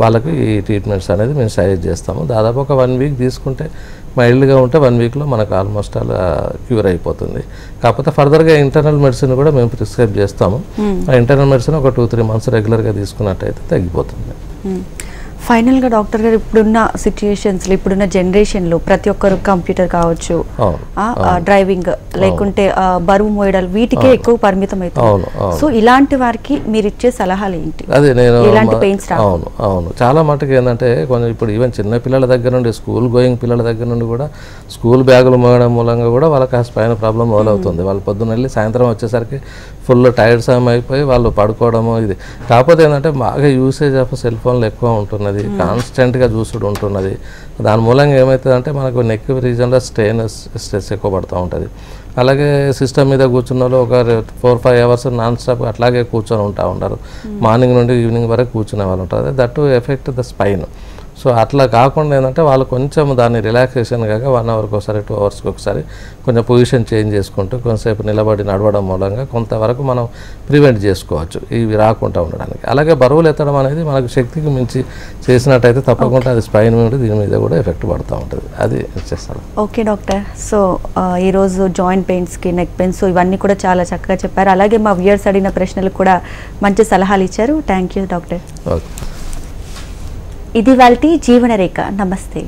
వాళ్ళకి ఈ ట్రీట్మెంట్స్ అనేది మేము సజెస్ట్ చేస్తాము. దాదాపు ఒక 1 వీక్ తీసుకుంటే మైల్డ్గా ఉంటే 1 వీక్లో మనకు ఆల్మోస్ట్ అలా క్యూర్ అయిపోతుంది. కాకపోతే ఫర్దర్గా ఇంటర్నల్ మెడిసిన్ కూడా మేము ప్రిస్క్రైబ్ చేస్తాము. ఆ ఇంటర్నల్ మెడిసిన్ ఒక 2-3 మంత్స్ రెగ్యులర్గా తీసుకున్నట్టయితే తగ్గిపోతుంది. ఫైనల్గా డాక్టర్ గారు ఇప్పుడున్న సిచ్యుయేషన్స్లో ఇప్పుడున్న జనరేషన్లో ప్రతి ఒక్కరు కంప్యూటర్ కావచ్చు, డ్రైవింగ్ లేకుంటే బరువు మోయడాలు వీటికే ఎక్కువ పరిమితం అవుతుంది. సో ఇలాంటి వారికి మీరు ఇచ్చే సలహాలు ఏంటి? అదే నేను అవును చాలా మటుకు ఏంటంటే కొంచెం ఇప్పుడు ఈవెన్ చిన్న పిల్లల దగ్గర నుండి స్కూల్ గోయింగ్ పిల్లల దగ్గర నుండి కూడా స్కూల్ బ్యాగులు మోయడం మూలంగా కూడా వాళ్ళకి ఆ స్పైన్ ప్రాబ్లం మొదలవుతుంది. వాళ్ళు పొద్దున్న వెళ్ళి సాయంత్రం వచ్చేసరికి ఫుల్ టైర్డ్ సమ్ అయిపోయి వాళ్ళు పడుకోవడము ఇది. కాకపోతే ఏంటంటే బాగా యూసేజ్ ఆఫ్ సెల్ ఫోన్లు ఎక్కువ ఉంటున్నది, కాన్స్టెంట్గా చూసుడు ఉంటున్నది. దాని మూలంగా ఏమవుతుందంటే మనకు నెక్ రీజన్లో స్ట్రెస్ ఎక్కువ పడుతూ ఉంటుంది. అలాగే సిస్టమ్ మీద కూర్చున్న వాళ్ళు ఒక 4-5 అవర్స్ నాన్ స్టాప్ అట్లాగే కూర్చొని ఉంటా ఉంటారు. మార్నింగ్ నుండి ఈవినింగ్ వరకు కూర్చునే వాళ్ళు ఉంటారు. That to effect the spine. So అట్లా కాకుండా ఏంటంటే వాళ్ళు కొంచెం దాన్ని రిలాక్సేషన్ కాక 1 అవర్కి ఒకసారి 2 అవర్స్కి ఒకసారి కొంచెం పొజిషన్ చేంజ్ చేసుకుంటూ కొంతసేపు నిలబడి నడవడం మూలంగా కొంతవరకు మనం ప్రివెంట్ చేసుకోవచ్చు ఇవి రాకుండా ఉండడానికి. అలాగే బరువులు ఎత్తడం అనేది మనకు శక్తికి మించి చేసినట్టయితే తప్పకుండా అది స్పైన్ మీద దీని మీద కూడా ఎఫెక్ట్ పడుతూ ఉంటుంది. అది చేస్తాను. Okay doctor. సో ఈరోజు జాయింట్ పెయిన్స్కి, నెక్ పెయిన్స్ ఇవన్నీ కూడా చాలా చక్కగా చెప్పారు. అలాగే మా వ్యూయర్స్ అడిగిన ప్రశ్నలకు కూడా మంచి సలహాలు ఇచ్చారు. Thank you doctor. ఓకే. ఇది వాల్టి జీవనరేఖ. నమస్తే.